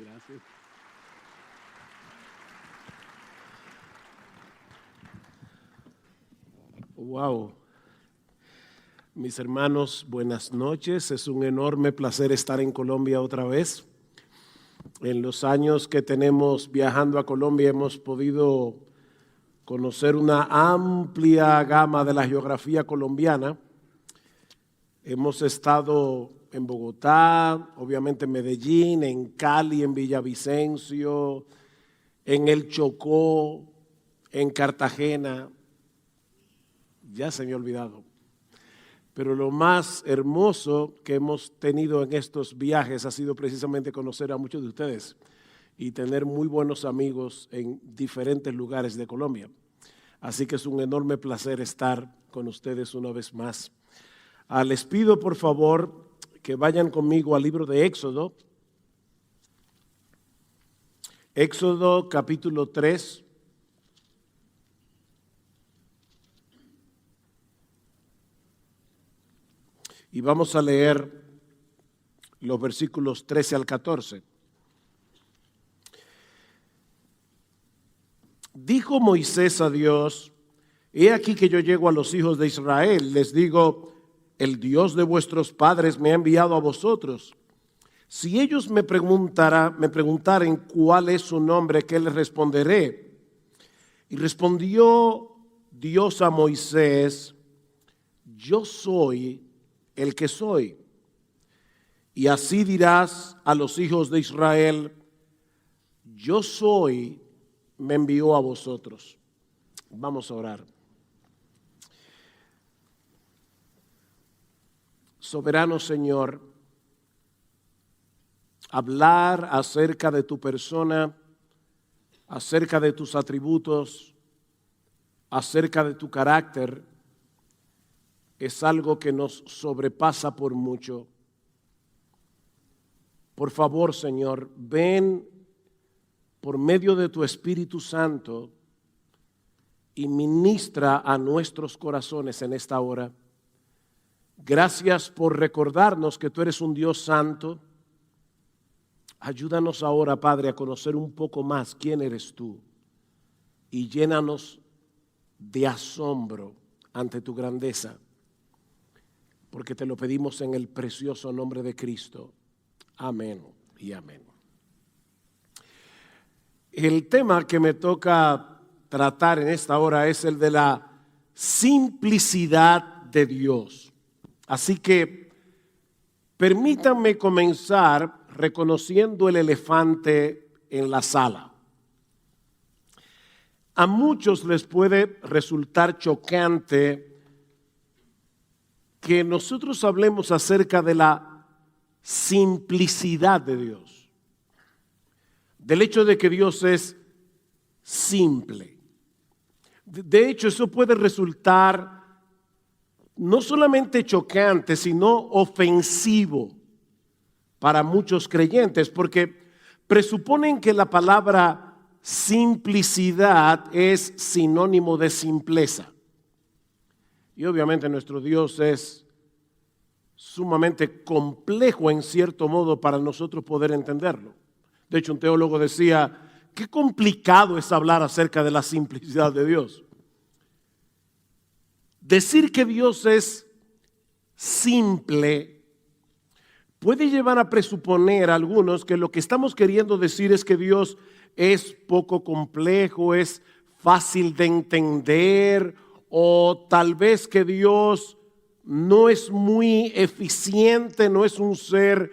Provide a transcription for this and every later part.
Gracias. Wow. Mis hermanos, buenas noches. Es un enorme placer estar en Colombia otra vez. En los años que tenemos viajando a Colombia hemos podido conocer una amplia gama de la geografía colombiana. Hemos estado en Bogotá, obviamente en Medellín, en Cali, en Villavicencio, en el Chocó, en Cartagena. Ya se me ha olvidado. Pero lo más hermoso que hemos tenido en estos viajes ha sido precisamente conocer a muchos de ustedes y tener muy buenos amigos en diferentes lugares de Colombia. Así que es un enorme placer estar con ustedes una vez más. Les pido por favor que vayan conmigo al libro de Éxodo. Éxodo capítulo 3. Y vamos a leer los versículos 13 al 14. Dijo Moisés a Dios: he aquí que yo llego a los hijos de Israel, les digo, el Dios de vuestros padres me ha enviado a vosotros. Si ellos me preguntaren cuál es su nombre, ¿qué les responderé? Y respondió Dios a Moisés: yo soy el que soy. Y así dirás a los hijos de Israel: yo soy, me envió a vosotros. Vamos a orar. Soberano Señor, hablar acerca de tu persona, acerca de tus atributos, acerca de tu carácter, es algo que nos sobrepasa por mucho. Por favor, Señor, ven por medio de tu Espíritu Santo y ministra a nuestros corazones en esta hora. Gracias por recordarnos que tú eres un Dios santo. Ayúdanos ahora, Padre, a conocer un poco más quién eres tú y llénanos de asombro ante tu grandeza, porque te lo pedimos en el precioso nombre de Cristo. Amén y amén. El tema que me toca tratar en esta hora es el de la simplicidad de Dios. Así que permítanme comenzar reconociendo el elefante en la sala. A muchos les puede resultar chocante que nosotros hablemos acerca de la simplicidad de Dios, del hecho de que Dios es simple. De hecho, eso puede resultar no solamente chocante, sino ofensivo para muchos creyentes, porque presuponen que la palabra simplicidad es sinónimo de simpleza. Y obviamente nuestro Dios es sumamente complejo en cierto modo para nosotros poder entenderlo. De hecho, un teólogo decía, qué complicado es hablar acerca de la simplicidad de Dios. Decir que Dios es simple puede llevar a presuponer a algunos que lo que estamos queriendo decir es que Dios es poco complejo, es fácil de entender, o tal vez que Dios no es muy eficiente, no es un ser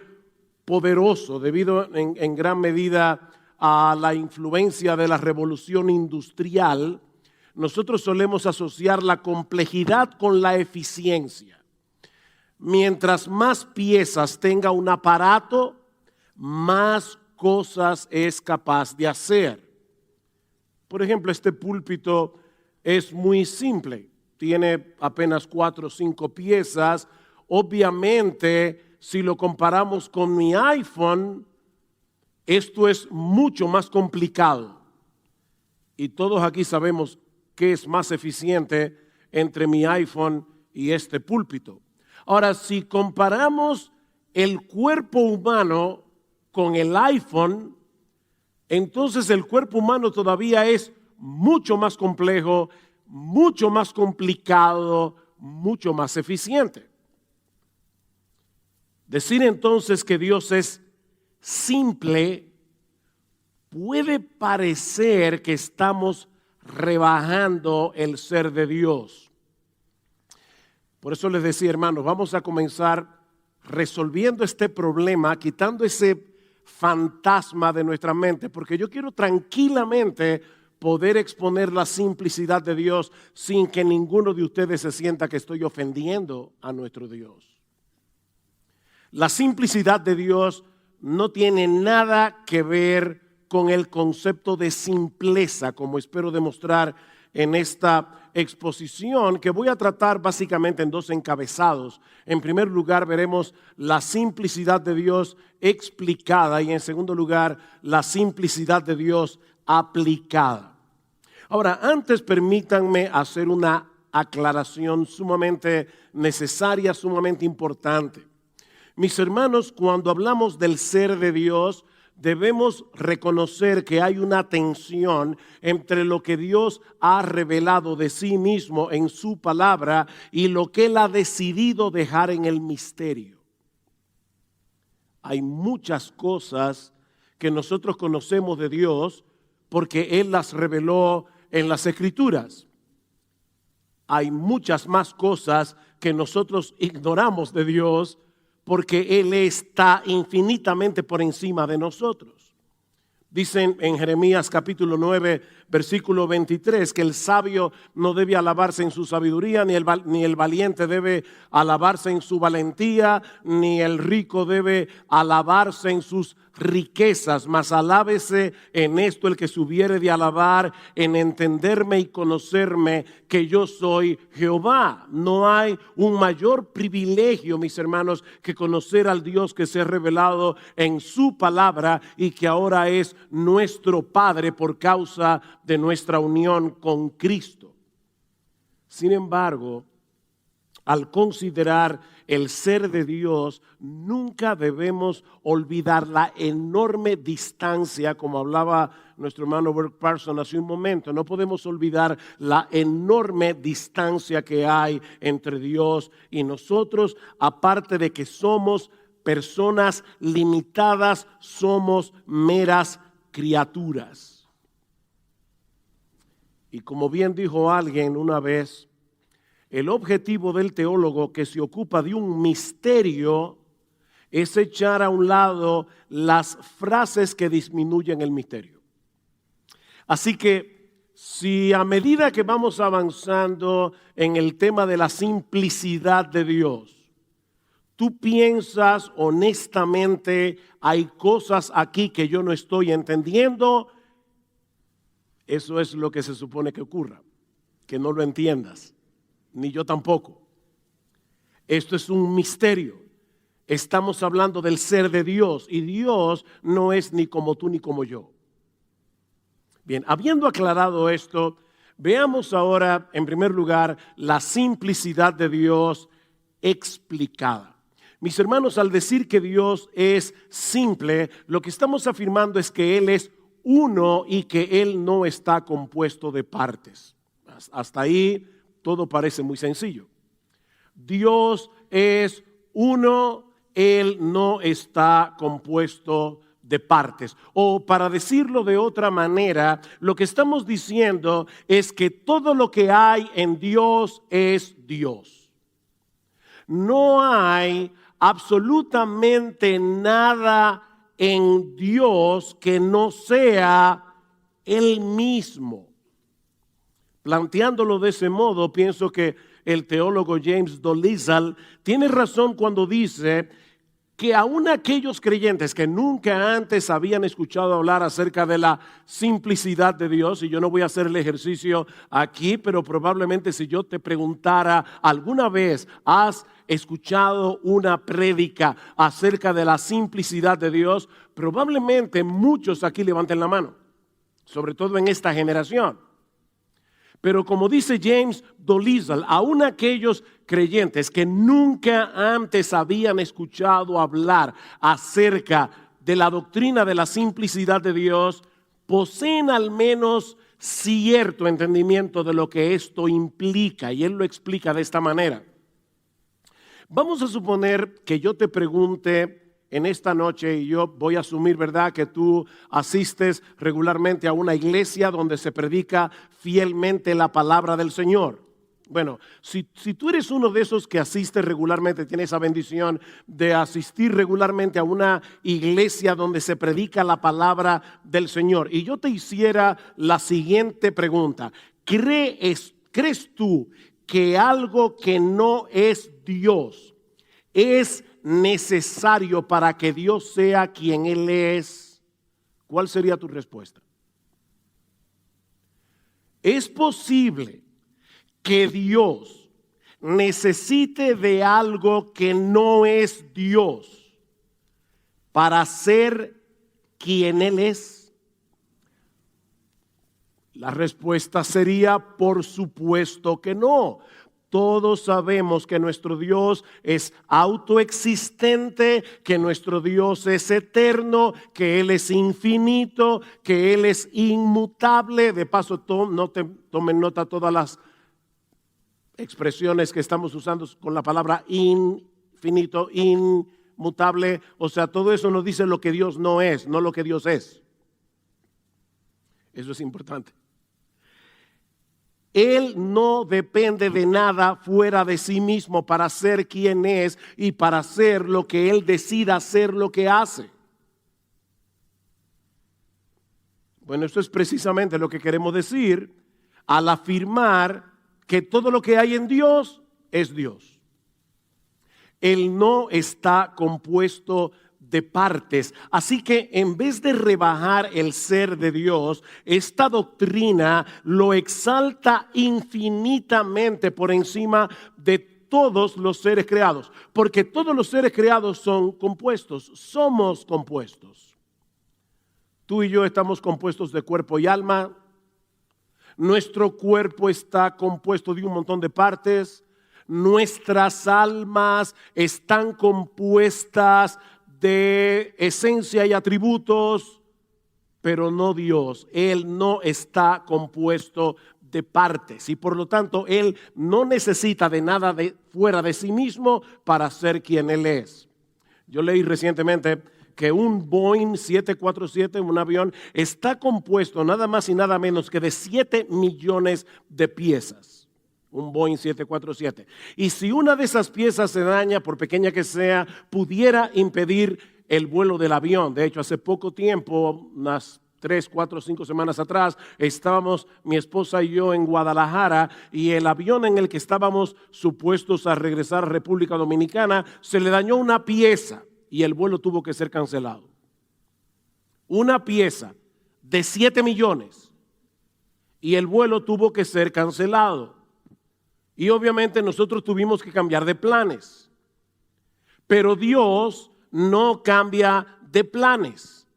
poderoso, debido en gran medida a la influencia de la revolución industrial. Nosotros solemos asociar la complejidad con la eficiencia. Mientras más piezas tenga un aparato, más cosas es capaz de hacer. Por ejemplo, este púlpito es muy simple, tiene apenas 4 o 5 piezas. Obviamente, si lo comparamos con mi iPhone, esto es mucho más complicado. Y todos aquí sabemos qué es más eficiente entre mi iPhone y este púlpito. Ahora, si comparamos el cuerpo humano con el iPhone, entonces el cuerpo humano todavía es mucho más complejo, mucho más complicado, mucho más eficiente. Decir entonces que Dios es simple puede parecer que estamos rebajando el ser de Dios. Por eso les decía, hermanos, vamos a comenzar resolviendo este problema, quitando ese fantasma de nuestra mente, porque yo quiero tranquilamente poder exponer la simplicidad de Dios sin que ninguno de ustedes se sienta que estoy ofendiendo a nuestro Dios. La simplicidad de Dios no tiene nada que ver con el concepto de simpleza, como espero demostrar en esta exposición, que voy a tratar básicamente en dos encabezados. En primer lugar, veremos la simplicidad de Dios explicada y en segundo lugar, la simplicidad de Dios aplicada. Ahora, antes permítanme hacer una aclaración sumamente necesaria, sumamente importante. Mis hermanos, cuando hablamos del ser de Dios, debemos reconocer que hay una tensión entre lo que Dios ha revelado de sí mismo en su palabra y lo que Él ha decidido dejar en el misterio. Hay muchas cosas que nosotros conocemos de Dios porque Él las reveló en las Escrituras. Hay muchas más cosas que nosotros ignoramos de Dios porque Él está infinitamente por encima de nosotros. Dicen en Jeremías capítulo 9, versículo 23, que el sabio no debe alabarse en su sabiduría, ni el valiente debe alabarse en su valentía, ni el rico debe alabarse en sus riquezas, mas alábese en esto el que se hubiere de alabar, en entenderme y conocerme que yo soy Jehová. No hay un mayor privilegio, mis hermanos, que conocer al Dios que se ha revelado en su palabra y que ahora es nuestro Padre por causa de nuestra unión con Cristo. Sin embargo, al considerar el ser de Dios, nunca debemos olvidar la enorme distancia, como hablaba nuestro hermano Burke Parson hace un momento. No podemos olvidar la enorme distancia que hay entre Dios y nosotros, aparte de que somos personas limitadas, somos meras criaturas. Y como bien dijo alguien una vez, el objetivo del teólogo que se ocupa de un misterio es echar a un lado las frases que disminuyen el misterio. Así que si a medida que vamos avanzando en el tema de la simplicidad de Dios, tú piensas honestamente, hay cosas aquí que yo no estoy entendiendo, eso es lo que se supone que ocurra, que no lo entiendas. Ni yo tampoco. Esto es un misterio. Estamos hablando del ser de Dios y Dios no es ni como tú ni como yo. Bien, habiendo aclarado esto, veamos ahora en primer lugar la simplicidad de Dios explicada. Mis hermanos, al decir que Dios es simple, lo que estamos afirmando es que Él es uno y que Él no está compuesto de partes. Hasta ahí todo parece muy sencillo. Dios es uno, Él no está compuesto de partes. O para decirlo de otra manera, lo que estamos diciendo es que todo lo que hay en Dios es Dios. No hay absolutamente nada en Dios que no sea Él mismo. Planteándolo de ese modo, pienso que el teólogo James Dolezal tiene razón cuando dice que aún aquellos creyentes que nunca antes habían escuchado hablar acerca de la simplicidad de Dios, y yo no voy a hacer el ejercicio aquí, pero probablemente si yo te preguntara alguna vez, ¿has escuchado una prédica acerca de la simplicidad de Dios? Probablemente muchos aquí levanten la mano, sobre todo en esta generación. Pero como dice James Dolezal, aún aquellos creyentes que nunca antes habían escuchado hablar acerca de la doctrina de la simplicidad de Dios, poseen al menos cierto entendimiento de lo que esto implica, y él lo explica de esta manera. Vamos a suponer que yo te pregunte en esta noche, y yo voy a asumir, ¿verdad?, que tú asistes regularmente a una iglesia donde se predica fielmente la palabra del Señor. Bueno, si tú eres uno de esos que asiste regularmente, tiene esa bendición de asistir regularmente a una iglesia donde se predica la palabra del Señor, y yo te hiciera la siguiente pregunta: ¿crees tú que algo que no es Dios es necesario para que Dios sea quien Él es? ¿Cuál sería tu respuesta? ¿Es posible que Dios necesite de algo que no es Dios para ser quien Él es? La respuesta sería: por supuesto que no. Todos sabemos que nuestro Dios es autoexistente, que nuestro Dios es eterno, que Él es infinito, que Él es inmutable. De paso, tomen nota todas las expresiones que estamos usando con la palabra infinito, inmutable. O sea, todo eso nos dice lo que Dios no es, no lo que Dios es. Eso es importante. Él no depende de nada fuera de sí mismo para ser quien es y para hacer lo que Él decida hacer, lo que hace. Bueno, esto es precisamente lo que queremos decir al afirmar que todo lo que hay en Dios es Dios. Él no está compuesto de partes. Así que en vez de rebajar el ser de Dios, esta doctrina lo exalta infinitamente por encima de todos los seres creados, porque todos los seres creados son compuestos, somos compuestos. Tú y yo estamos compuestos de cuerpo y alma. Nuestro cuerpo está compuesto de un montón de partes. Nuestras almas están compuestas de esencia y atributos, pero no Dios. Él no está compuesto de partes y por lo tanto Él no necesita de nada fuera de sí mismo para ser quien Él es. Yo leí recientemente que un Boeing 747, un avión, está compuesto nada más y nada menos que de 7 millones de piezas. Un Boeing 747. Y si una de esas piezas se daña, por pequeña que sea, pudiera impedir el vuelo del avión. De hecho, hace poco tiempo, unas 3, 4, 5 semanas atrás, estábamos mi esposa y yo en Guadalajara, y el avión en el que estábamos supuestos a regresar a República Dominicana se le dañó una pieza y el vuelo tuvo que ser cancelado. Una pieza de 7 millones y el vuelo tuvo que ser cancelado. Y obviamente nosotros tuvimos que cambiar de planes. Pero Dios no cambia de planes,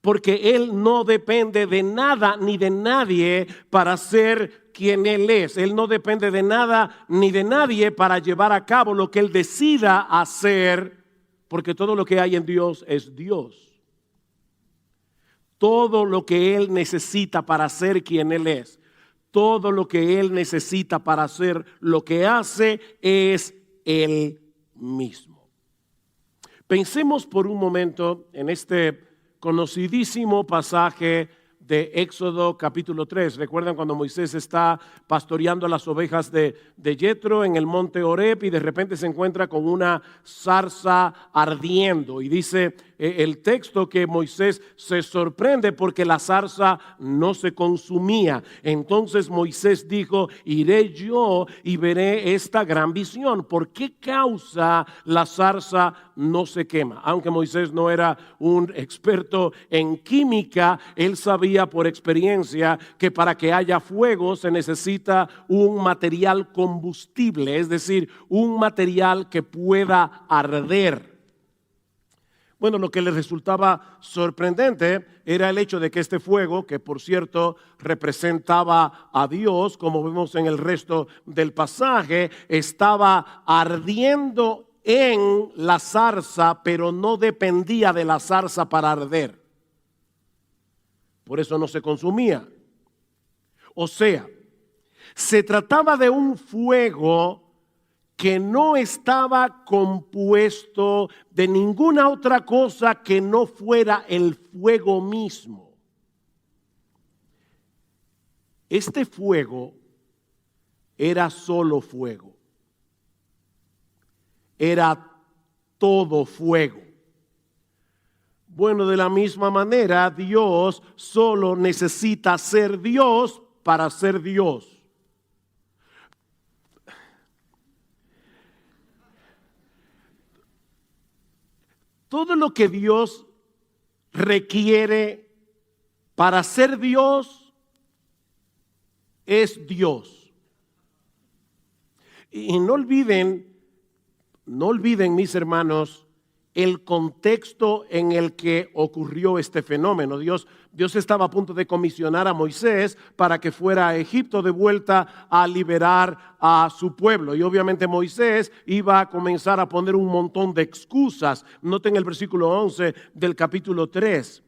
porque Él no depende de nada ni de nadie para ser quien Él es. Él no depende de nada ni de nadie para llevar a cabo lo que Él decida hacer, porque todo lo que hay en Dios es Dios. Todo lo que Él necesita para ser quien Él es, todo lo que Él necesita para hacer lo que hace es Él mismo. Pensemos por un momento en este conocidísimo pasaje de Éxodo capítulo 3. ¿Recuerdan cuando Moisés está pastoreando las ovejas de Yetro en el monte Horeb y de repente se encuentra con una zarza ardiendo? Y dice el texto que Moisés se sorprende porque la zarza no se consumía. Entonces Moisés dijo: iré yo y veré esta gran visión. ¿Por qué causa la zarza no se quema? Aunque Moisés no era un experto en química, él sabía por experiencia que para que haya fuego se necesita un material combustible, es decir, un material que pueda arder. Bueno, lo que le resultaba sorprendente era el hecho de que este fuego, que por cierto representaba a Dios, como vemos en el resto del pasaje, estaba ardiendo en la zarza, pero no dependía de la zarza para arder. por eso no se consumía. O sea, se trataba de un fuego que no estaba compuesto de ninguna otra cosa que no fuera el fuego mismo. Este fuego era solo fuego. Era todo fuego. Bueno, de la misma manera, Dios solo necesita ser Dios para ser Dios. Todo lo que Dios requiere para ser Dios es Dios. Y no olviden, mis hermanos, el contexto en el que ocurrió este fenómeno. Dios estaba a punto de comisionar a Moisés para que fuera a Egipto de vuelta a liberar a su pueblo. Y obviamente Moisés iba a comenzar a poner un montón de excusas. Noten el versículo 11 del capítulo 3.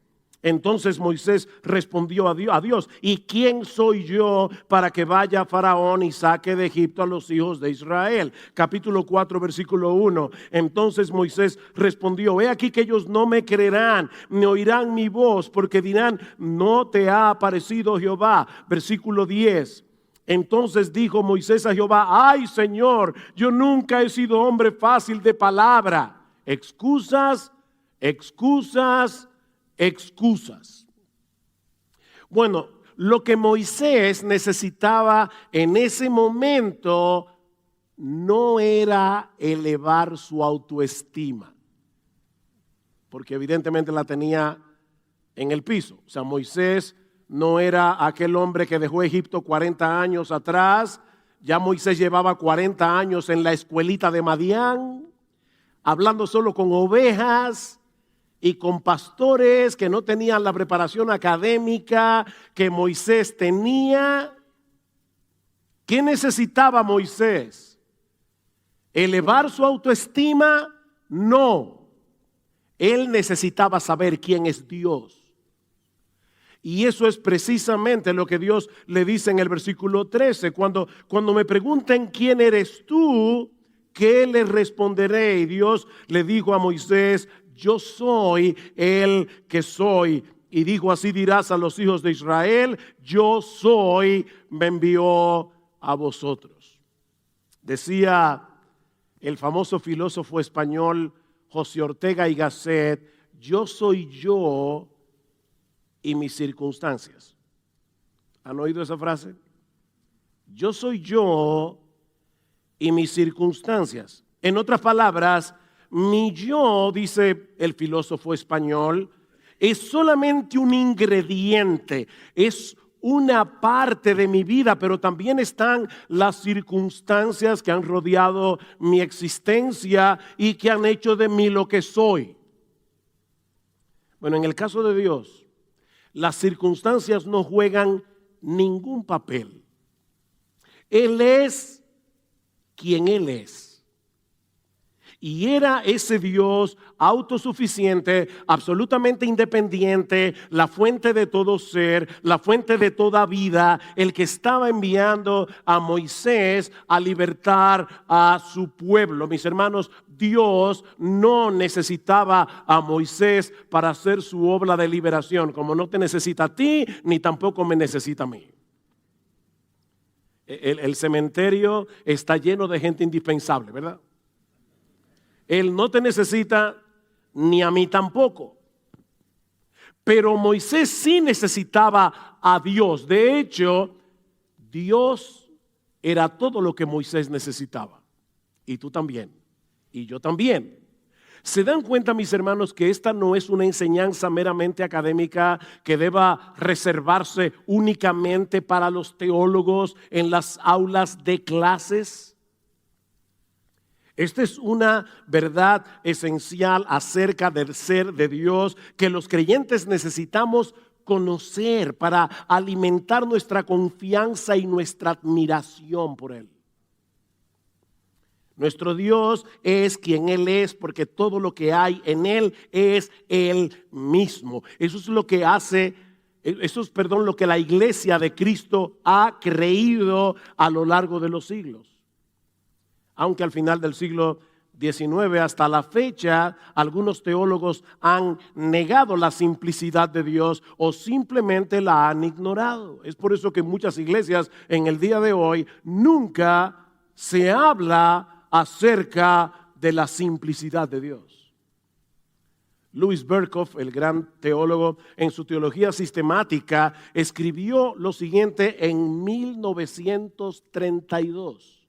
Entonces Moisés respondió a Dios, ¿y quién soy yo para que vaya Faraón y saque de Egipto a los hijos de Israel? Capítulo 4, versículo 1. Entonces Moisés respondió, he aquí que ellos no me creerán, ni oirán mi voz, porque dirán, no te ha aparecido Jehová. Versículo 10. Entonces dijo Moisés a Jehová, ay Señor, yo nunca he sido hombre fácil de palabra. Excusas. Bueno, lo que Moisés necesitaba en ese momento no era elevar su autoestima, porque evidentemente la tenía en el piso. O sea, Moisés no era aquel hombre que dejó Egipto 40 años atrás. Ya Moisés llevaba 40 años en la escuelita de Madián, hablando solo con ovejas y con pastores que no tenían la preparación académica que Moisés tenía. ¿Qué necesitaba Moisés? ¿Elevar su autoestima? No. Él necesitaba saber quién es Dios. Y eso es precisamente lo que Dios le dice en el versículo 13. Cuando me pregunten quién eres tú, ¿qué les responderé? Y Dios le dijo a Moisés, yo soy el que soy. Y dijo, así dirás a los hijos de Israel, yo soy, me envió a vosotros. Decía el famoso filósofo español José Ortega y Gasset, yo soy yo y mis circunstancias. ¿Han oído esa frase? Yo soy yo y mis circunstancias. En otras palabras, mi yo, dice el filósofo español, es solamente un ingrediente, es una parte de mi vida, pero también están las circunstancias que han rodeado mi existencia y que han hecho de mí lo que soy. Bueno, en el caso de Dios, las circunstancias no juegan ningún papel. Él es quien Él es. Y era ese Dios autosuficiente, absolutamente independiente, la fuente de todo ser, la fuente de toda vida, el que estaba enviando a Moisés a libertar a su pueblo. Mis hermanos, Dios no necesitaba a Moisés para hacer su obra de liberación, como no te necesita a ti, ni tampoco me necesita a mí. El cementerio está lleno de gente indispensable, ¿verdad? Él no te necesita, ni a mí tampoco. Pero Moisés sí necesitaba a Dios. De hecho, Dios era todo lo que Moisés necesitaba. Y tú también. Y yo también. ¿Se dan cuenta, mis hermanos, que esta no es una enseñanza meramente académica que deba reservarse únicamente para los teólogos en las aulas de clases? Esta es una verdad esencial acerca del ser de Dios que los creyentes necesitamos conocer para alimentar nuestra confianza y nuestra admiración por Él. Nuestro Dios es quien Él es porque todo lo que hay en Él es Él mismo. Eso es lo que hace Eso es, perdón, lo que la iglesia de Cristo ha creído a lo largo de los siglos. Aunque al final del siglo XIX hasta la fecha, algunos teólogos han negado la simplicidad de Dios o simplemente la han ignorado. Es por eso que en muchas iglesias en el día de hoy nunca se habla acerca de la simplicidad de Dios. Louis Berkhof, el gran teólogo, en su teología sistemática, escribió lo siguiente en 1932.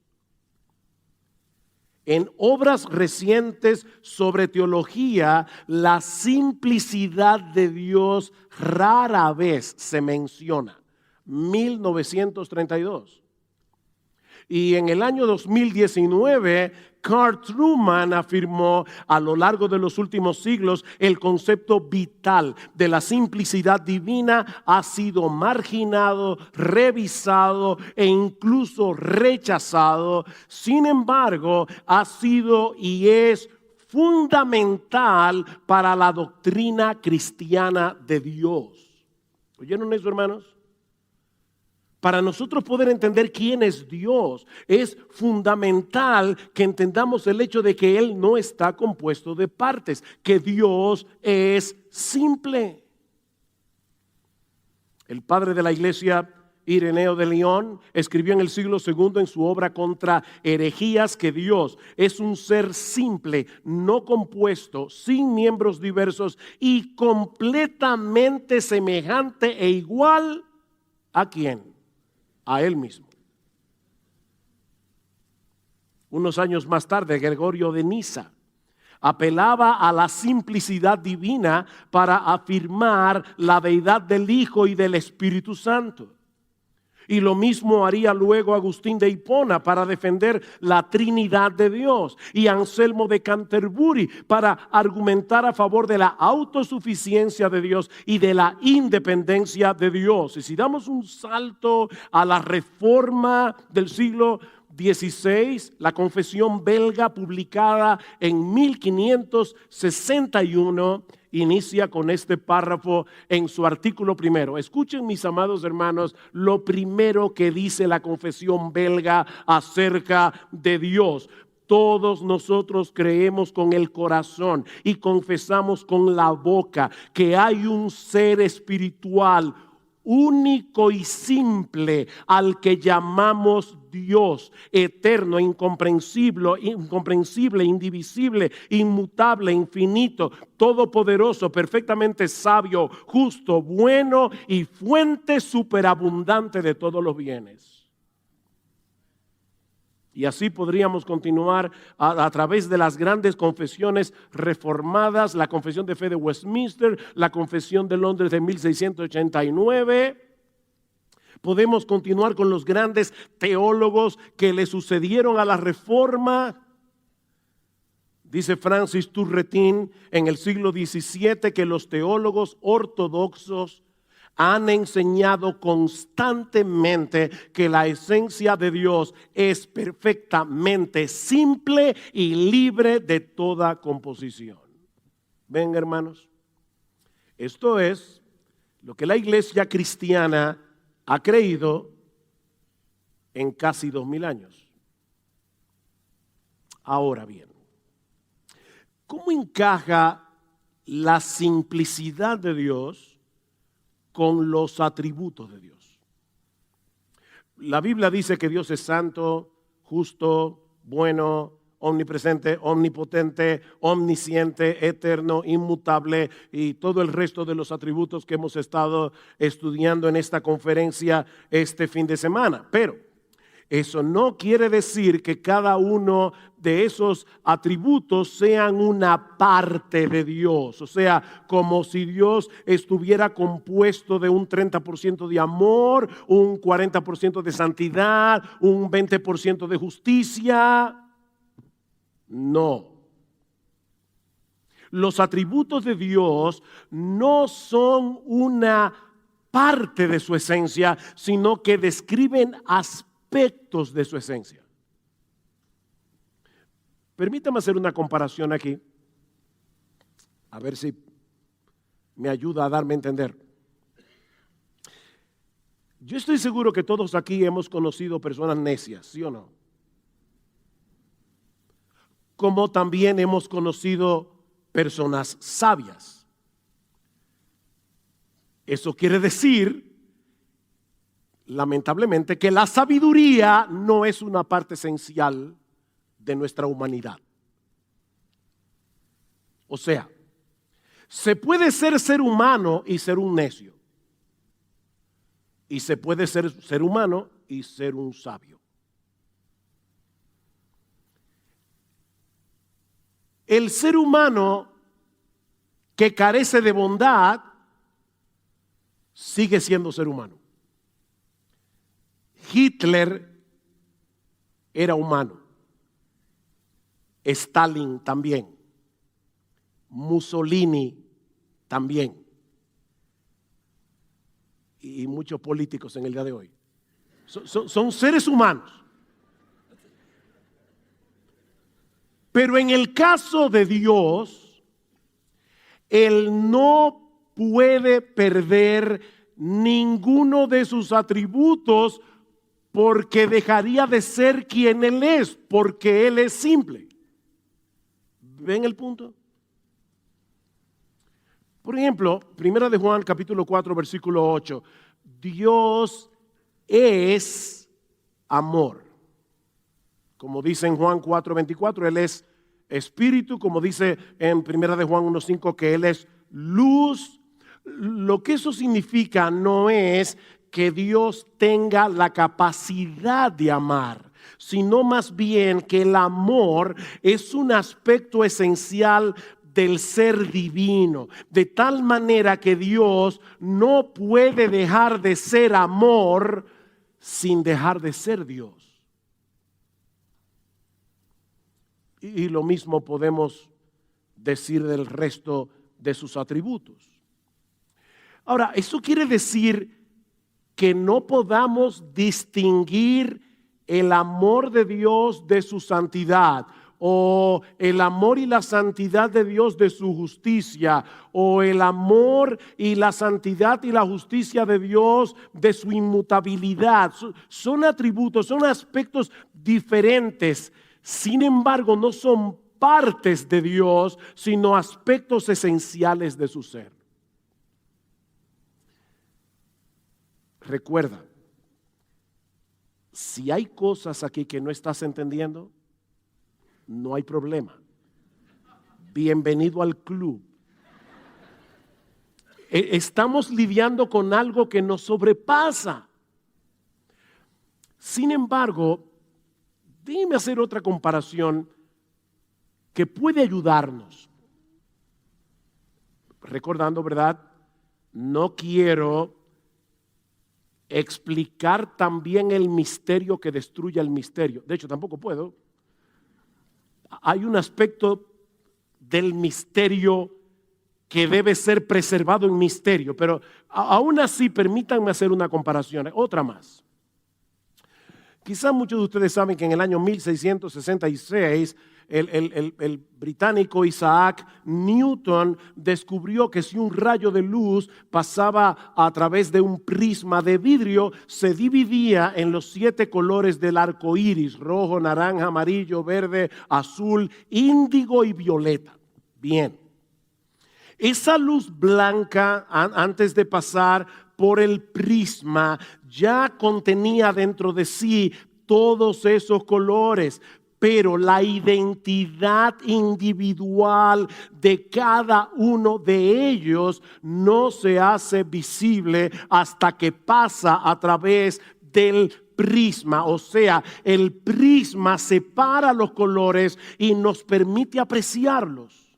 En obras recientes sobre teología, la simplicidad de Dios rara vez se menciona. 1932. Y en el año 2019, Carl Trueman afirmó: a lo largo de los últimos siglos, el concepto vital de la simplicidad divina ha sido marginado, revisado e incluso rechazado. Sin embargo, ha sido y es fundamental para la doctrina cristiana de Dios. ¿Oyeron eso, hermanos? Para nosotros poder entender quién es Dios, es fundamental que entendamos el hecho de que Él no está compuesto de partes, que Dios es simple. El padre de la iglesia, Ireneo de León, escribió en el siglo II en su obra Contra herejías que Dios es un ser simple, no compuesto, sin miembros diversos y completamente semejante e igual ¿a quién? A Él mismo. Unos años más tarde, Gregorio de Niza apelaba a la simplicidad divina para afirmar la deidad del Hijo y del Espíritu Santo. Y lo mismo haría luego Agustín de Hipona para defender la Trinidad de Dios, y Anselmo de Canterbury para argumentar a favor de la autosuficiencia de Dios y de la independencia de Dios. Y si damos un salto a la Reforma del siglo XVI, la Confesión belga, publicada en 1561, inicia con este párrafo en su artículo primero. Escuchen, mis amados hermanos, lo primero que dice la Confesión belga acerca de Dios. Todos nosotros creemos con el corazón y confesamos con la boca que hay un ser espiritual único y simple al que llamamos Dios, eterno, incomprensible, indivisible, inmutable, infinito, todopoderoso, perfectamente sabio, justo, bueno y fuente superabundante de todos los bienes. Y así podríamos continuar a través de las grandes confesiones reformadas, la Confesión de Fe de Westminster, la Confesión de Londres de 1689. Podemos continuar con los grandes teólogos que le sucedieron a la Reforma. Dice Francis Turretin en el siglo XVII que los teólogos ortodoxos han enseñado constantemente que la esencia de Dios es perfectamente simple y libre de toda composición. Ven, hermanos, esto es lo que la iglesia cristiana ha creído en casi 2000 años. Ahora bien, ¿cómo encaja la simplicidad de Dios con los atributos de Dios? La Biblia dice que Dios es santo, justo, bueno, omnipresente, omnipotente, omnisciente, eterno, inmutable y todo el resto de los atributos que hemos estado estudiando en esta conferencia este fin de semana. Pero eso no quiere decir que cada uno de esos atributos sean una parte de Dios. O sea, como si Dios estuviera compuesto de un 30% de amor, un 40% de santidad, un 20% de justicia. No. Los atributos de Dios no son una parte de su esencia, sino que describen aspectos de su esencia. Permítame hacer una comparación aquí, a ver si me ayuda a darme a entender. Yo estoy seguro que todos aquí hemos conocido personas necias, ¿sí o no? Como también hemos conocido personas sabias. Eso quiere decir, lamentablemente, que la sabiduría no es una parte esencial de nuestra humanidad. O sea, se puede ser humano y ser un necio. Y se puede ser humano y ser un sabio. El ser humano que carece de bondad sigue siendo ser humano. Hitler era humano. Stalin también. Mussolini también. Y muchos políticos en el día de hoy. Son seres humanos. Pero en el caso de Dios, Él no puede perder ninguno de sus atributos porque dejaría de ser quien Él es, porque Él es simple. ¿Ven el punto? Por ejemplo, 1 de Juan capítulo 4 versículo 8, Dios es amor. Como dice en Juan 4:24, Él es espíritu, como dice en 1 de Juan 1:5 que Él es luz. Lo que eso significa no es que Dios tenga la capacidad de amar, sino más bien que el amor es un aspecto esencial del ser divino, de tal manera que Dios no puede dejar de ser amor sin dejar de ser Dios. Y lo mismo podemos decir del resto de sus atributos. Ahora, eso quiere decir que no podamos distinguir el amor de Dios de su santidad, o el amor y la santidad de Dios de su justicia, o el amor y la santidad y la justicia de Dios de su inmutabilidad. Son atributos, son aspectos diferentes. Sin embargo, no son partes de Dios, sino aspectos esenciales de su ser. Recuerda, si hay cosas aquí que no estás entendiendo, no hay problema. Bienvenido al club. Estamos lidiando con algo que nos sobrepasa. Sin embargo, déjeme hacer otra comparación que puede ayudarnos. Recordando, ¿verdad? No quiero explicar también el misterio que destruye el misterio. De hecho, tampoco puedo. Hay un aspecto del misterio que debe ser preservado en misterio, pero aún así permítanme hacer una comparación, otra más. Quizás muchos de ustedes saben que en el año 1666 el británico Isaac Newton descubrió que si un rayo de luz pasaba a través de un prisma de vidrio, se dividía en los 7 colores del arco iris: rojo, naranja, amarillo, verde, azul, índigo y violeta. Bien, esa luz blanca, antes de pasar por el prisma, ya contenía dentro de sí todos esos colores. Pero la identidad individual de cada uno de ellos no se hace visible hasta que pasa a través del prisma. O sea, el prisma separa los colores y nos permite apreciarlos.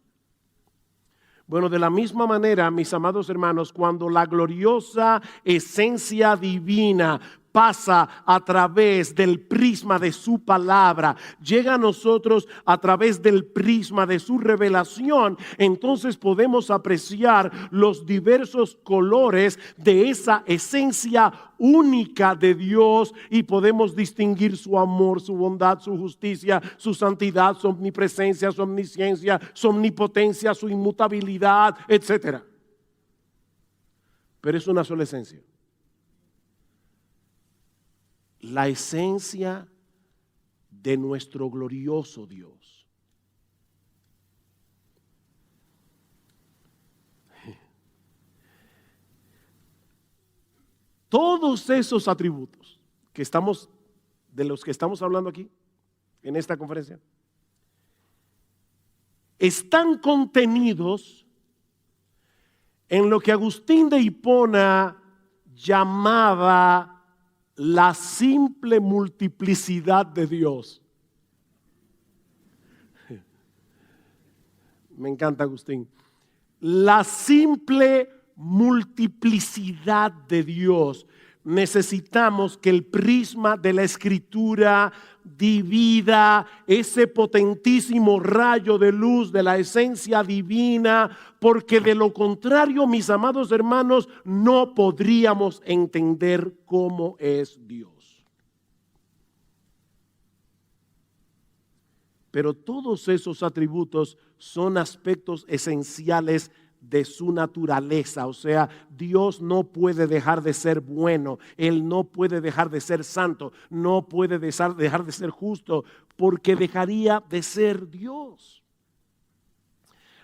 Bueno, de la misma manera, mis amados hermanos, cuando la gloriosa esencia divina pasa a través del prisma de su palabra, llega a nosotros a través del prisma de su revelación, entonces podemos apreciar los diversos colores de esa esencia única de Dios y podemos distinguir su amor, su bondad, su justicia, su santidad, su omnipresencia, su omnisciencia, su omnipotencia, su inmutabilidad, etc. Pero es una sola esencia. la esencia de nuestro glorioso Dios. Todos esos atributos de los que estamos hablando aquí en esta conferencia están contenidos en lo que Agustín de Hipona llamaba la simple multiplicidad de Dios. Me encanta Agustín. La simple multiplicidad de Dios. Necesitamos que el prisma de la Escritura divida ese potentísimo rayo de luz de la esencia divina, porque de lo contrario, mis amados hermanos, no podríamos entender cómo es Dios. Pero todos esos atributos son aspectos esenciales de su naturaleza. O sea, Dios no puede dejar de ser bueno, Él no puede dejar de ser santo, no puede dejar de ser justo, porque dejaría de ser Dios.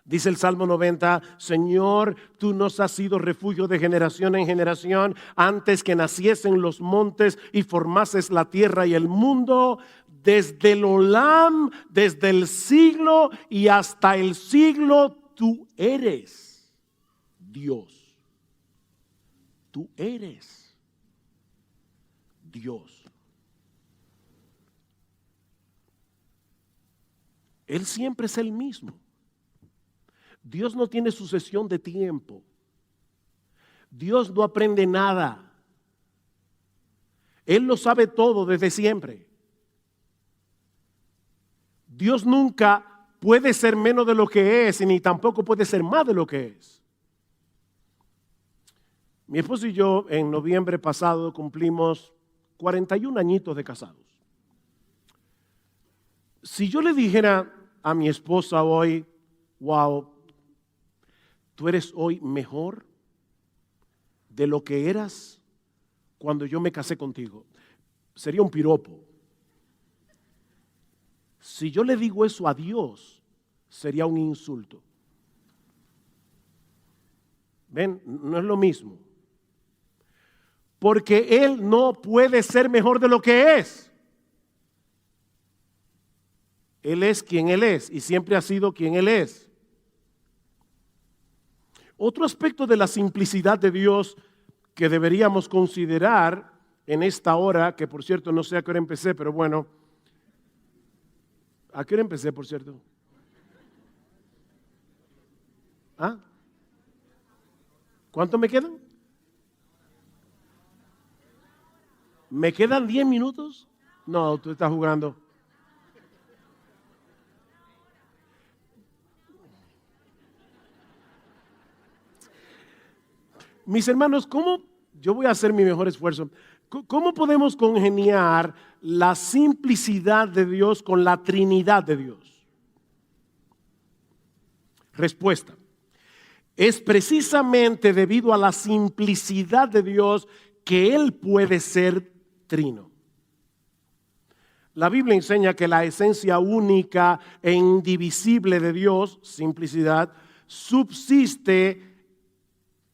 Dice el Salmo 90, Señor, tú nos has sido refugio de generación en generación, antes que naciesen los montes y formases la tierra y el mundo, desde el Olam, desde el siglo y hasta el siglo, tú eres Dios. Tú eres Dios. Él siempre es el mismo. Dios no tiene sucesión de tiempo. Dios no aprende nada. Él lo sabe todo desde siempre. Dios nunca puede ser menos de lo que es, ni tampoco puede ser más de lo que es. Mi esposo y yo en noviembre pasado cumplimos 41 añitos de casados. Si yo le dijera a mi esposa hoy, wow, tú eres hoy mejor de lo que eras cuando yo me casé contigo, sería un piropo. Si yo le digo eso a Dios, sería un insulto. ¿Ven? No es lo mismo. Porque Él no puede ser mejor de lo que es. Él es quien Él es y siempre ha sido quien Él es. Otro aspecto de la simplicidad de Dios que deberíamos considerar en esta hora, que por cierto no sé a qué hora empecé, pero bueno, ¿a qué hora empecé, por cierto? ¿Ah? ¿Cuánto me quedan? ¿Me quedan 10 minutos? No, tú estás jugando. Mis hermanos, ¿cómo? Yo voy a hacer mi mejor esfuerzo. ¿Cómo podemos congeniar la simplicidad de Dios con la Trinidad de Dios? Respuesta. Es precisamente debido a la simplicidad de Dios que Él puede ser trino. La Biblia enseña que la esencia única e indivisible de Dios, simplicidad, subsiste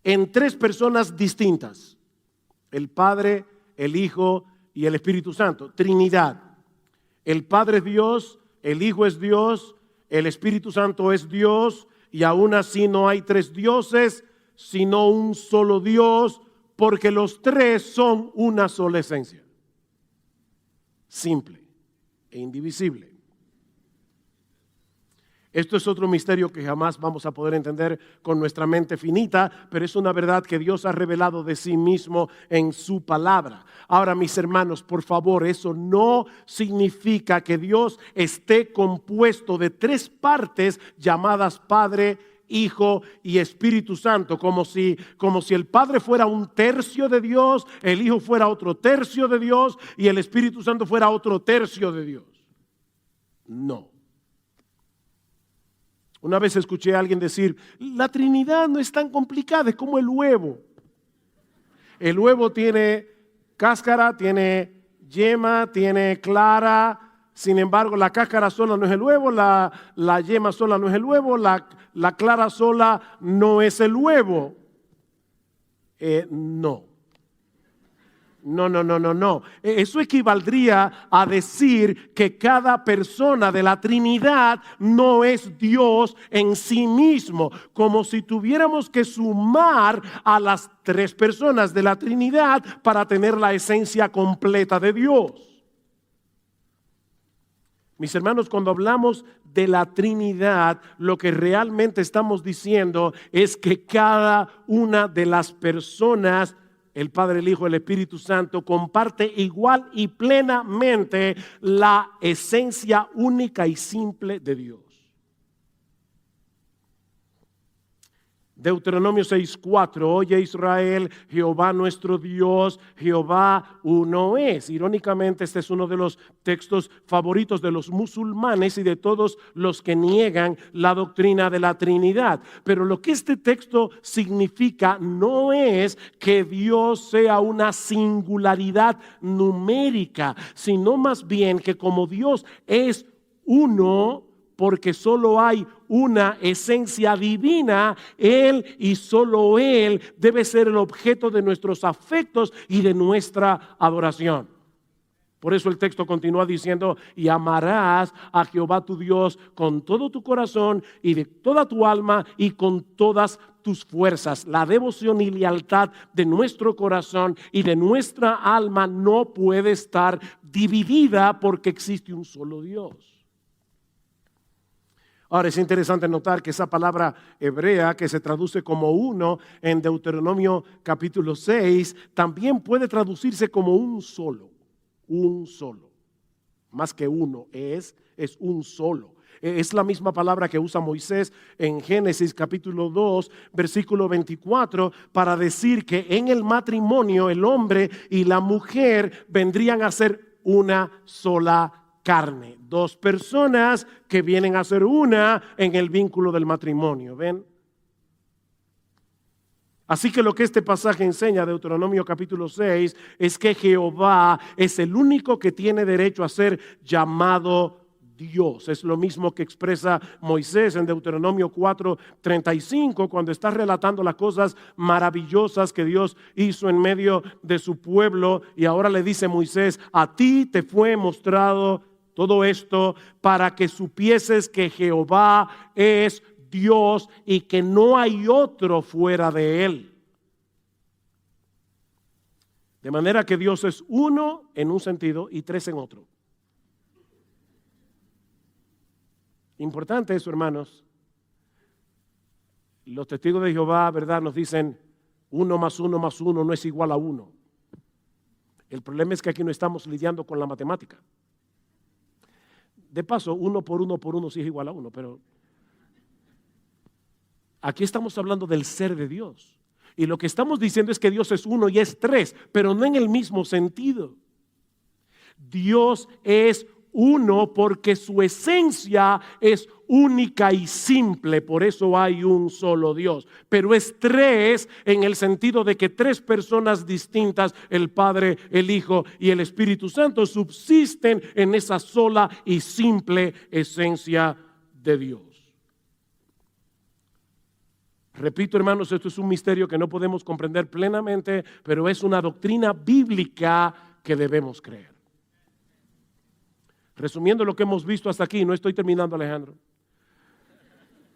en tres personas distintas: el Padre, el Hijo y el Espíritu Santo. Trinidad. El Padre es Dios, el Hijo es Dios, el Espíritu Santo es Dios, y aún así no hay tres dioses, sino un solo Dios, porque los tres son una sola esencia. Simple e indivisible. Esto es otro misterio que jamás vamos a poder entender con nuestra mente finita, pero es una verdad que Dios ha revelado de sí mismo en su palabra. Ahora, mis hermanos, por favor, eso no significa que Dios esté compuesto de tres partes llamadas Padre, Hijo y Espíritu Santo, como si el Padre fuera un tercio de Dios, el Hijo fuera otro tercio de Dios y el Espíritu Santo fuera otro tercio de Dios. No. Una vez escuché a alguien decir, la Trinidad no es tan complicada, es como el huevo. El huevo tiene cáscara, tiene yema, tiene clara. Sin embargo, la cáscara sola no es el huevo, la yema sola no es el huevo, la clara sola no es el huevo. No. No. Eso equivaldría a decir que cada persona de la Trinidad no es Dios en sí mismo, como si tuviéramos que sumar a las tres personas de la Trinidad para tener la esencia completa de Dios. Mis hermanos, cuando hablamos de la Trinidad, lo que realmente estamos diciendo es que cada una de las personas, el Padre, el Hijo, el Espíritu Santo, comparte igual y plenamente la esencia única y simple de Dios. Deuteronomio 6:4, oye Israel, Jehová nuestro Dios, Jehová uno es. Irónicamente, este es uno de los textos favoritos de los musulmanes y de todos los que niegan la doctrina de la Trinidad. Pero lo que este texto significa no es que Dios sea una singularidad numérica, sino más bien que como Dios es uno, porque solo hay una esencia divina, Él y solo Él debe ser el objeto de nuestros afectos y de nuestra adoración. Por eso el texto continúa diciendo, y amarás a Jehová tu Dios con todo tu corazón y de toda tu alma y con todas tus fuerzas. La devoción y lealtad de nuestro corazón y de nuestra alma no puede estar dividida porque existe un solo Dios. Ahora es interesante notar que esa palabra hebrea que se traduce como uno en Deuteronomio capítulo 6 también puede traducirse como un solo, más que uno, es un solo. Es la misma palabra que usa Moisés en Génesis capítulo 2 versículo 24 para decir que en el matrimonio el hombre y la mujer vendrían a ser una sola carne, dos personas que vienen a ser una en el vínculo del matrimonio, ¿ven? Así que lo que este pasaje enseña, Deuteronomio capítulo 6, es que Jehová es el único que tiene derecho a ser llamado Dios. Es lo mismo que expresa Moisés en Deuteronomio 4:35 cuando está relatando las cosas maravillosas que Dios hizo en medio de su pueblo, y ahora le dice Moisés, a ti te fue mostrado todo esto para que supieses que Jehová es Dios y que no hay otro fuera de Él. De manera que Dios es uno en un sentido y tres en otro. Importante eso, hermanos. Los testigos de Jehová, ¿verdad?, nos dicen 1 más 1 más 1 no es igual a 1. El problema es que aquí no estamos lidiando con la matemática. De paso, 1 por 1 por 1 sí es igual a 1, pero aquí estamos hablando del ser de Dios. Y lo que estamos diciendo es que Dios es uno y es tres, pero no en el mismo sentido. Dios es uno porque su esencia es única y simple, por eso hay un solo Dios. Pero es tres en el sentido de que tres personas distintas, el Padre, el Hijo y el Espíritu Santo, subsisten en esa sola y simple esencia de Dios. Repito, hermanos, esto es un misterio que no podemos comprender plenamente, pero es una doctrina bíblica que debemos creer. Resumiendo lo que hemos visto hasta aquí, no estoy terminando, Alejandro.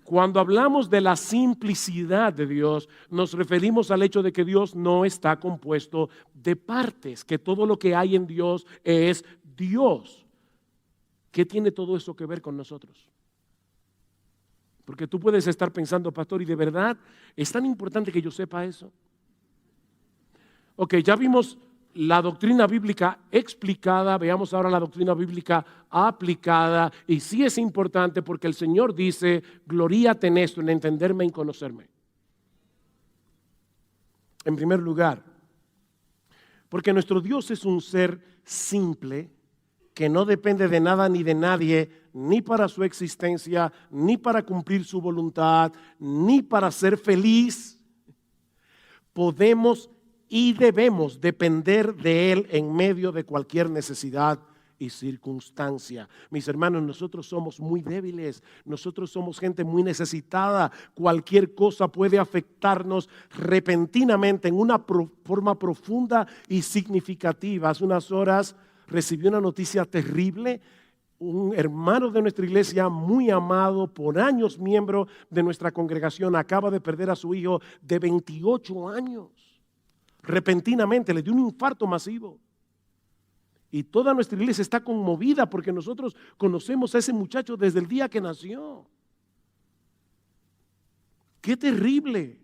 Cuando hablamos de la simplicidad de Dios, nos referimos al hecho de que Dios no está compuesto de partes, que todo lo que hay en Dios es Dios. ¿Qué tiene todo eso que ver con nosotros? Porque tú puedes estar pensando, pastor, ¿y de verdad es tan importante que yo sepa eso? Ok, ya vimos la doctrina bíblica explicada, veamos ahora la doctrina bíblica aplicada, y sí es importante porque el Señor dice, gloríate en esto, en entenderme y en conocerme. En primer lugar, porque nuestro Dios es un ser simple, que no depende de nada ni de nadie, ni para su existencia, ni para cumplir su voluntad, ni para ser feliz. Podemos y debemos depender de Él en medio de cualquier necesidad y circunstancia. Mis hermanos, nosotros somos muy débiles, nosotros somos gente muy necesitada. Cualquier cosa puede afectarnos repentinamente en una forma profunda y significativa. Hace unas horas recibí una noticia terrible. Un hermano de nuestra iglesia, muy amado, por años miembro de nuestra congregación, acaba de perder a su hijo de 28 años. Repentinamente le dio un infarto masivo. Y toda nuestra iglesia está conmovida porque nosotros conocemos a ese muchacho desde el día que nació. ¡Qué terrible!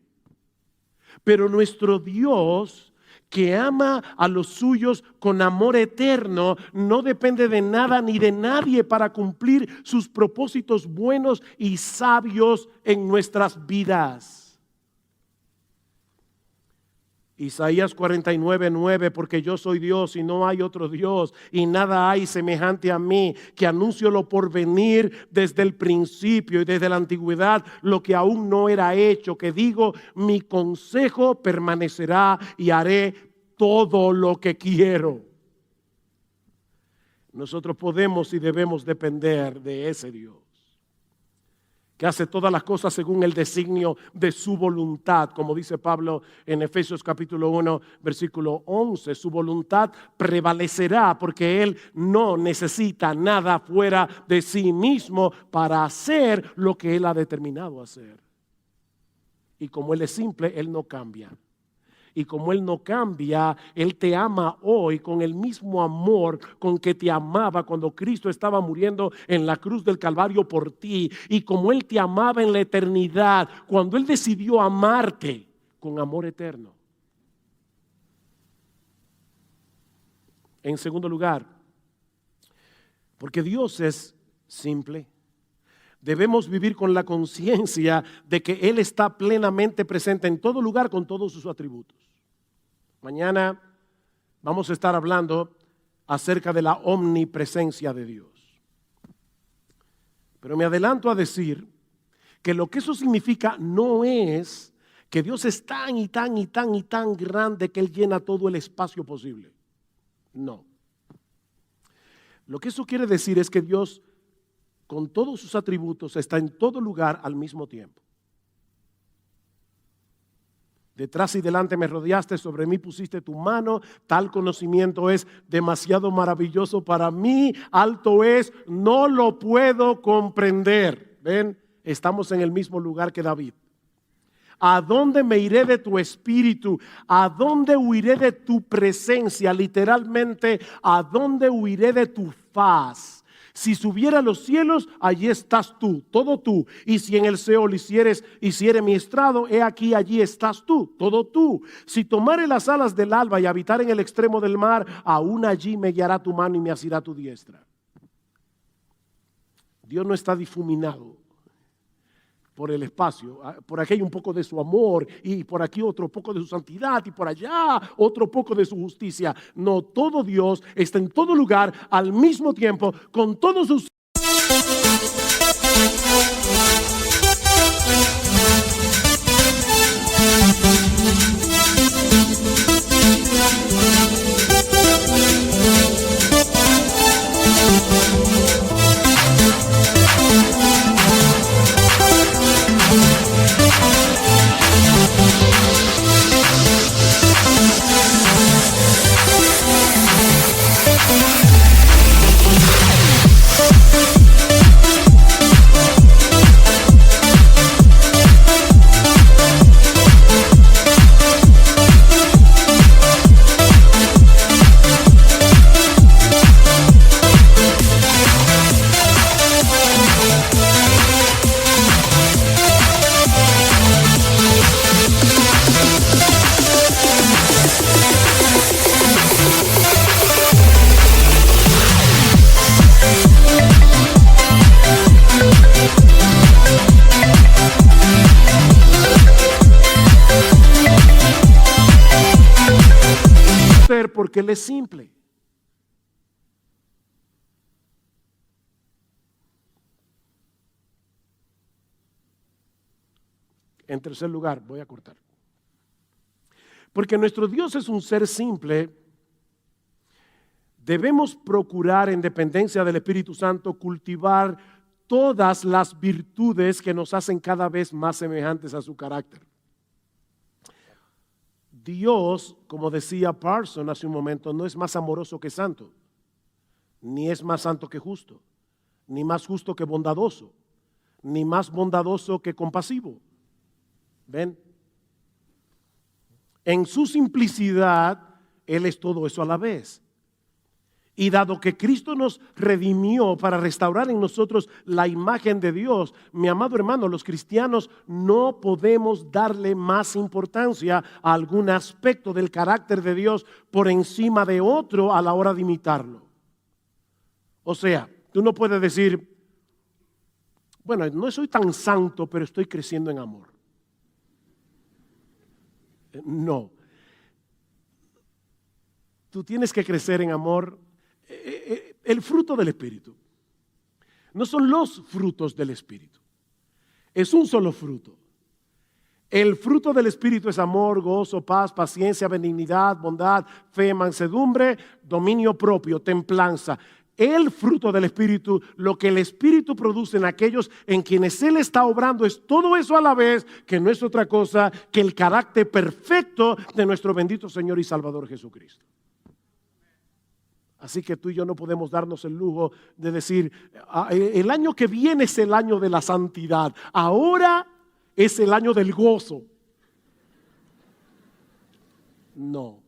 Pero nuestro Dios, que ama a los suyos con amor eterno, no depende de nada ni de nadie para cumplir sus propósitos buenos y sabios en nuestras vidas. Isaías 49:9, porque yo soy Dios y no hay otro Dios, y nada hay semejante a mí, que anuncio lo por venir desde el principio y desde la antigüedad, lo que aún no era hecho, que digo, mi consejo permanecerá y haré todo lo que quiero. Nosotros podemos y debemos depender de ese Dios, que hace todas las cosas según el designio de su voluntad, como dice Pablo en Efesios capítulo 1, versículo 11. Su voluntad prevalecerá porque Él no necesita nada fuera de sí mismo para hacer lo que Él ha determinado hacer. Y como Él es simple, Él no cambia. Y como Él no cambia, Él te ama hoy con el mismo amor con que te amaba cuando Cristo estaba muriendo en la cruz del Calvario por ti. Y como Él te amaba en la eternidad, cuando Él decidió amarte con amor eterno. En segundo lugar, porque Dios es simple, debemos vivir con la conciencia de que Él está plenamente presente en todo lugar con todos sus atributos. Mañana vamos a estar hablando acerca de la omnipresencia de Dios. Pero me adelanto a decir que lo que eso significa no es que Dios es tan y tan y tan y tan grande que Él llena todo el espacio posible. No. Lo que eso quiere decir es que Dios, con todos sus atributos, está en todo lugar al mismo tiempo. Detrás y delante me rodeaste, sobre mí pusiste tu mano, tal conocimiento es demasiado maravilloso para mí, alto es, no lo puedo comprender. ¿Ven? Estamos en el mismo lugar que David. ¿A dónde me iré de tu espíritu? ¿A dónde huiré de tu presencia? Literalmente, ¿a dónde huiré de tu faz? Si subiera a los cielos, allí estás tú, todo tú. Y si en el Seol hiciere mi estrado, he aquí, allí estás tú, todo tú. Si tomare las alas del alba y habitar en el extremo del mar, aún allí me guiará tu mano y me asirá tu diestra. Dios no está difuminado por el espacio. Por aquí hay un poco de su amor y por aquí otro poco de su santidad y por allá otro poco de su justicia. No, todo Dios está en todo lugar al mismo tiempo con todos sus... Porque Él es simple. En tercer lugar, voy a cortar. Porque nuestro Dios es un ser simple, debemos procurar, en dependencia del Espíritu Santo, cultivar todas las virtudes que nos hacen cada vez más semejantes a su carácter. Dios, como decía Parson hace un momento, no es más amoroso que santo, ni es más santo que justo, ni más justo que bondadoso, ni más bondadoso que compasivo. ¿Ven? En su simplicidad, Él es todo eso a la vez. Y dado que Cristo nos redimió para restaurar en nosotros la imagen de Dios, mi amado hermano, los cristianos no podemos darle más importancia a algún aspecto del carácter de Dios por encima de otro a la hora de imitarlo. O sea, tú no puedes decir, bueno, no soy tan santo, pero estoy creciendo en amor. No. Tú tienes que crecer en amor. El fruto del Espíritu no son los frutos del Espíritu, es un solo fruto. El fruto del Espíritu es amor, gozo, paz, paciencia, benignidad, bondad, fe, mansedumbre, dominio propio, templanza. El fruto del Espíritu, lo que el Espíritu produce en aquellos en quienes Él está obrando, es todo eso a la vez, que no es otra cosa que el carácter perfecto de nuestro bendito Señor y Salvador Jesucristo. Así que tú y yo no podemos darnos el lujo de decir, el año que viene es el año de la santidad, ahora es el año del gozo. No.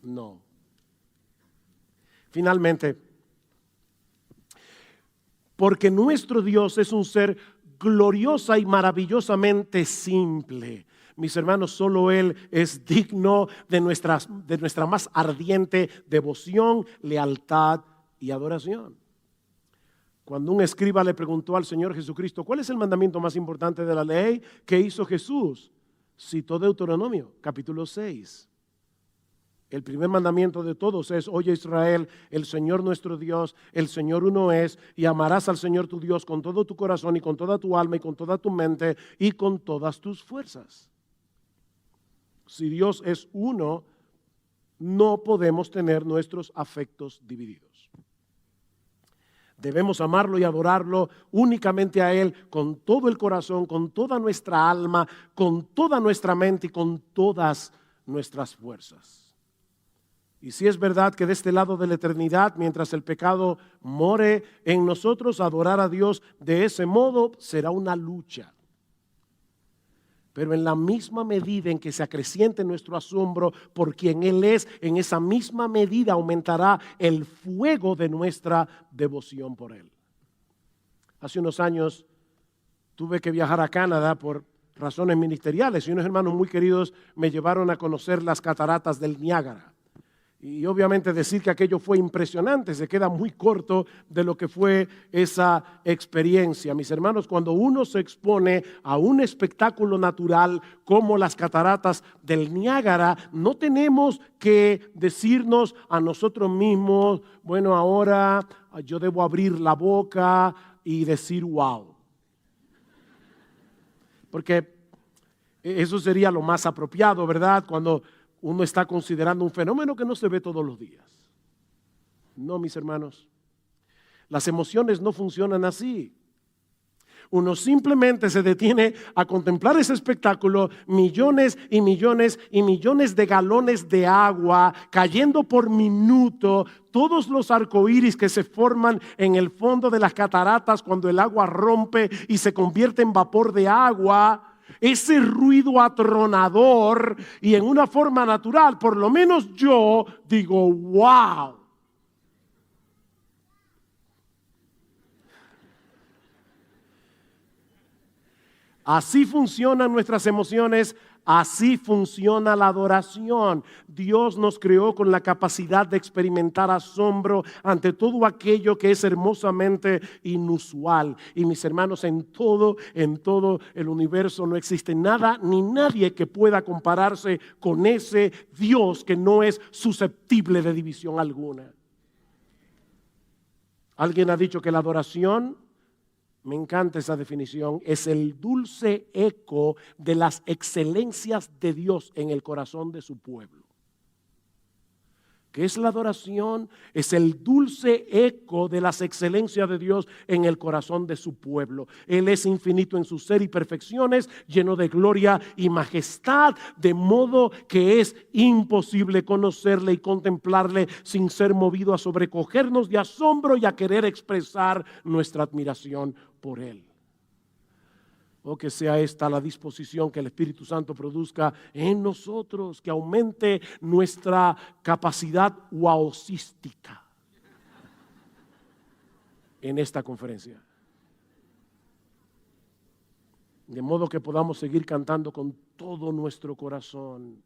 No. Finalmente, porque nuestro Dios es un ser gloriosa y maravillosamente simple. Mis hermanos, solo Él es digno de nuestra más ardiente devoción, lealtad y adoración. Cuando un escriba le preguntó al Señor Jesucristo, ¿cuál es el mandamiento más importante de la ley? ¿Qué hizo Jesús? Citó Deuteronomio, capítulo 6. El primer mandamiento de todos es, oye Israel, el Señor nuestro Dios, el Señor uno es, y amarás al Señor tu Dios con todo tu corazón y con toda tu alma y con toda tu mente y con todas tus fuerzas. Si Dios es uno, no podemos tener nuestros afectos divididos. Debemos amarlo y adorarlo únicamente a Él con todo el corazón, con toda nuestra alma, con toda nuestra mente y con todas nuestras fuerzas. Y si es verdad que de este lado de la eternidad, mientras el pecado more en nosotros, adorar a Dios de ese modo será una lucha. Pero en la misma medida en que se acreciente nuestro asombro por quien Él es, en esa misma medida aumentará el fuego de nuestra devoción por Él. Hace unos años tuve que viajar a Canadá por razones ministeriales y unos hermanos muy queridos me llevaron a conocer las cataratas del Niágara. Y obviamente decir que aquello fue impresionante se queda muy corto de lo que fue esa experiencia. Mis hermanos, cuando uno se expone a un espectáculo natural como las cataratas del Niágara, no tenemos que decirnos a nosotros mismos, bueno, ahora yo debo abrir la boca y decir wow. Porque eso sería lo más apropiado, ¿verdad? Cuando uno está considerando un fenómeno que no se ve todos los días. No, mis hermanos, las emociones no funcionan así. Uno simplemente se detiene a contemplar ese espectáculo, millones y millones y millones de galones de agua cayendo por minuto, todos los arcoíris que se forman en el fondo de las cataratas cuando el agua rompe y se convierte en vapor de agua, ese ruido atronador, y en una forma natural, por lo menos yo digo, wow. Así funcionan nuestras emociones, así funciona la adoración. Dios nos creó con la capacidad de experimentar asombro ante todo aquello que es hermosamente inusual. Y mis hermanos, en todo el universo no existe nada ni nadie que pueda compararse con ese Dios que no es susceptible de división alguna. Alguien ha dicho que la adoración, me encanta esa definición, es el dulce eco de las excelencias de Dios en el corazón de su pueblo. ¿Qué es la adoración? Es el dulce eco de las excelencias de Dios en el corazón de su pueblo. Él es infinito en su ser y perfecciones, lleno de gloria y majestad, de modo que es imposible conocerle y contemplarle sin ser movido a sobrecogernos de asombro y a querer expresar nuestra admiración por Él. O que sea esta la disposición que el Espíritu Santo produzca en nosotros, que aumente nuestra capacidad wowcística en esta conferencia. De modo que podamos seguir cantando con todo nuestro corazón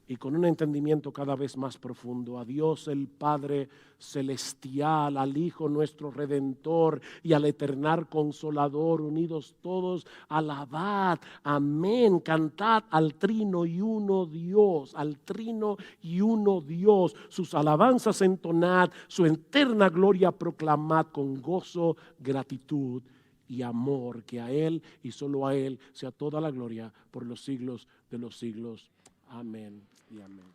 y con un entendimiento cada vez más profundo a Dios el Padre Celestial, al Hijo nuestro Redentor y al Eternar Consolador, unidos todos, alabad, amén, cantad al Trino y Uno Dios, al Trino y Uno Dios, sus alabanzas entonad, su eterna gloria proclamad con gozo, gratitud y amor, que a Él y solo a Él sea toda la gloria por los siglos de los siglos. Amén y amén.